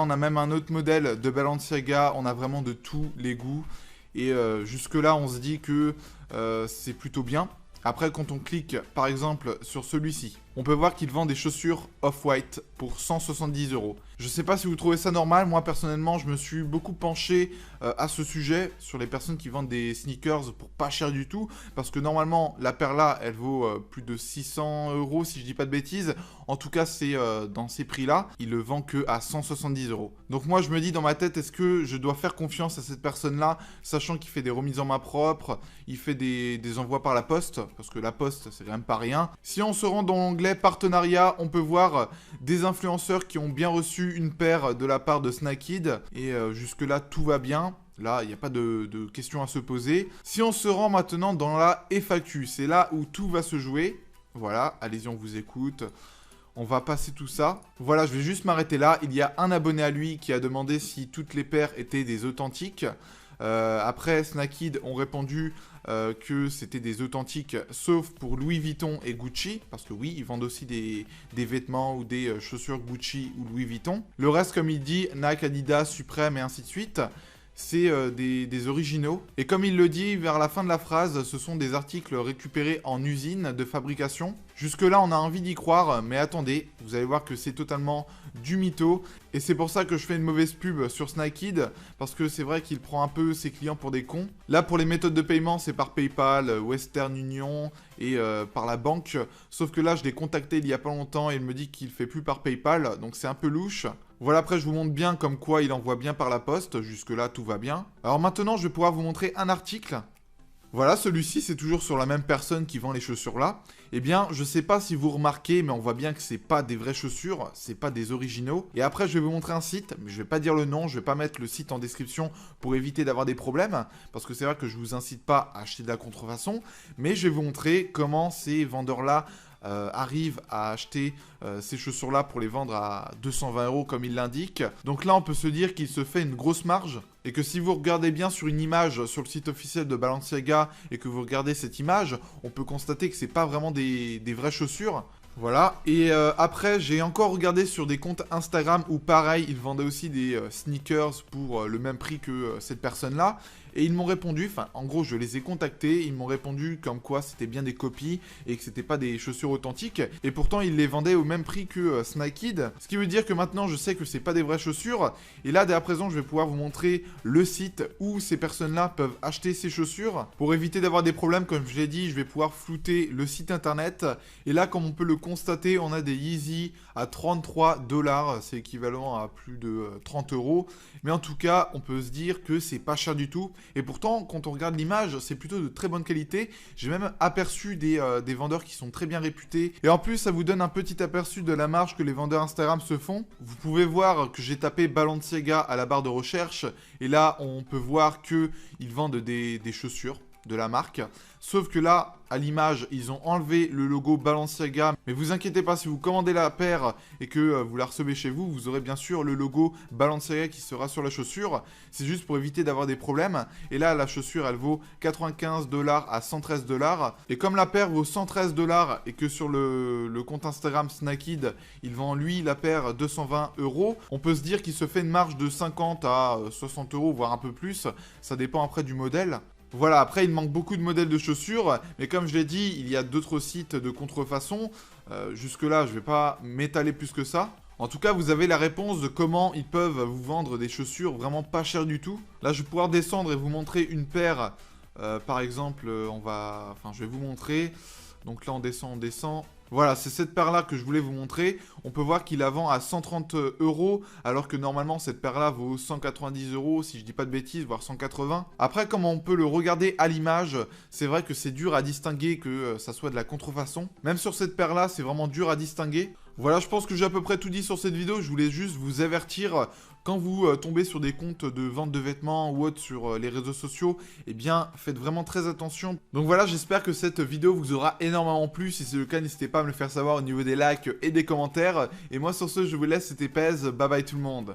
On a même un autre modèle de Balenciaga, on a vraiment de tous les goûts. Et jusque-là, on se dit que c'est plutôt bien. Après, quand on clique, par exemple, sur celui-ci, on peut voir qu'il vend des chaussures Off-White pour 170 euros. Je sais pas si vous trouvez ça normal, moi personnellement, je me suis beaucoup penché à ce sujet, sur les personnes qui vendent des sneakers pour pas cher du tout, parce que normalement, la paire là, elle vaut plus de 600 euros, si je dis pas de bêtises. En tout cas, c'est dans ces prix-là, il le vend que à 170 euros. Donc moi, je me dis dans ma tête, est-ce que je dois faire confiance à cette personne-là, sachant qu'il fait des remises en main propre, il fait des envois par la poste, parce que la poste, c'est quand même pas rien. Si on se rend dans l'onglet partenariat, on peut voir des influenceurs qui ont bien reçu une paire de la part de Snakid, et jusque-là, tout va bien. Là, il n'y a pas de questions à se poser. Si on se rend maintenant dans la FAQ, c'est là où tout va se jouer. Voilà, allez-y, on vous écoute. On va passer tout ça. Voilà, je vais juste m'arrêter là. Il y a un abonné à lui qui a demandé si toutes les paires étaient des authentiques. Après, Snakid ont répondu que c'était des authentiques, sauf pour Louis Vuitton et Gucci, parce que oui, ils vendent aussi des vêtements ou des chaussures Gucci ou Louis Vuitton. Le reste, comme il dit, Nike, Adidas, Supreme et ainsi de suite, c'est des originaux. Et comme il le dit vers la fin de la phrase, ce sont des articles récupérés en usine de fabrication. Jusque-là, on a envie d'y croire, mais attendez, vous allez voir que c'est totalement du mytho. Et c'est pour ça que je fais une mauvaise pub sur Snakid, parce que c'est vrai qu'il prend un peu ses clients pour des cons. Là, pour les méthodes de paiement, c'est par PayPal, Western Union et par la banque. Sauf que là, je l'ai contacté il y a pas longtemps et il me dit qu'il fait plus par PayPal, donc c'est un peu louche. Voilà, après je vous montre bien comme quoi il envoie bien par la poste, jusque-là tout va bien. Alors maintenant je vais pouvoir vous montrer un article. Voilà, celui-ci c'est toujours sur la même personne qui vend les chaussures là. Eh bien, je sais pas si vous remarquez, mais on voit bien que c'est pas des vraies chaussures, c'est pas des originaux. Et après je vais vous montrer un site, mais je vais pas dire le nom, je vais pas mettre le site en description pour éviter d'avoir des problèmes. Parce que c'est vrai que je vous incite pas à acheter de la contrefaçon, mais je vais vous montrer comment ces vendeurs-là arrive à acheter ces chaussures-là pour les vendre à 220 euros comme il l'indique. Donc là, on peut se dire qu'il se fait une grosse marge et que si vous regardez bien sur une image sur le site officiel de Balenciaga et que vous regardez cette image, on peut constater que c'est pas vraiment des vraies chaussures. Voilà, et après j'ai encore regardé sur des comptes Instagram où pareil, ils vendaient aussi des sneakers pour le même prix que cette personne-là. Et ils m'ont répondu, enfin en gros je les ai contactés, ils m'ont répondu comme quoi c'était bien des copies et que c'était pas des chaussures authentiques. Et pourtant ils les vendaient au même prix que Snakid. Ce qui veut dire que maintenant je sais que c'est pas des vraies chaussures. Et là dès à présent je vais pouvoir vous montrer le site où ces personnes-là peuvent acheter ces chaussures. Pour éviter d'avoir des problèmes, comme je l'ai dit, je vais pouvoir flouter le site internet. Et là comme on peut le constater, on a des Yeezy à 33 $, c'est équivalent à plus de 30 euros. Mais en tout cas, on peut se dire que c'est pas cher du tout. Et pourtant, quand on regarde l'image, c'est plutôt de très bonne qualité. J'ai même aperçu des vendeurs qui sont très bien réputés. Et en plus, ça vous donne un petit aperçu de la marge que les vendeurs Instagram se font. Vous pouvez voir que j'ai tapé Balenciaga à la barre de recherche. Et là, on peut voir qu'ils vendent des chaussures de la marque. Sauf que là, à l'image, ils ont enlevé le logo Balenciaga. Mais vous inquiétez pas, si vous commandez la paire et que vous la recevez chez vous, vous aurez bien sûr le logo Balenciaga qui sera sur la chaussure. C'est juste pour éviter d'avoir des problèmes. Et là, la chaussure, elle vaut 95 $ à 113 $. Et comme la paire vaut 113 $ et que sur le compte Instagram Snakid, il vend lui la paire 220 euros, on peut se dire qu'il se fait une marge de 50 à 60 euros, voire un peu plus. Ça dépend après du modèle. Voilà, après il manque beaucoup de modèles de chaussures, mais comme je l'ai dit, il y a d'autres sites de contrefaçon. Jusque-là, je ne vais pas m'étaler plus que ça. En tout cas, vous avez la réponse de comment ils peuvent vous vendre des chaussures vraiment pas chères du tout. Là, je vais pouvoir descendre et vous montrer une paire. Par exemple, je vais vous montrer. Donc là, on descend. Voilà, c'est cette paire-là que je voulais vous montrer. On peut voir qu'il la vend à 130 euros, alors que normalement, cette paire-là vaut 190 euros, si je dis pas de bêtises, voire 180. Après, comme on peut le regarder à l'image, c'est vrai que c'est dur à distinguer que ça soit de la contrefaçon. Même sur cette paire-là, c'est vraiment dur à distinguer. Voilà, je pense que j'ai à peu près tout dit sur cette vidéo. Je voulais juste vous avertir, quand vous tombez sur des comptes de vente de vêtements ou autres sur les réseaux sociaux, eh bien, faites vraiment très attention. Donc voilà, j'espère que cette vidéo vous aura énormément plu. Si c'est le cas, n'hésitez pas à me le faire savoir au niveau des likes et des commentaires. Et moi, sur ce, je vous laisse, c'était Pez. Bye bye tout le monde.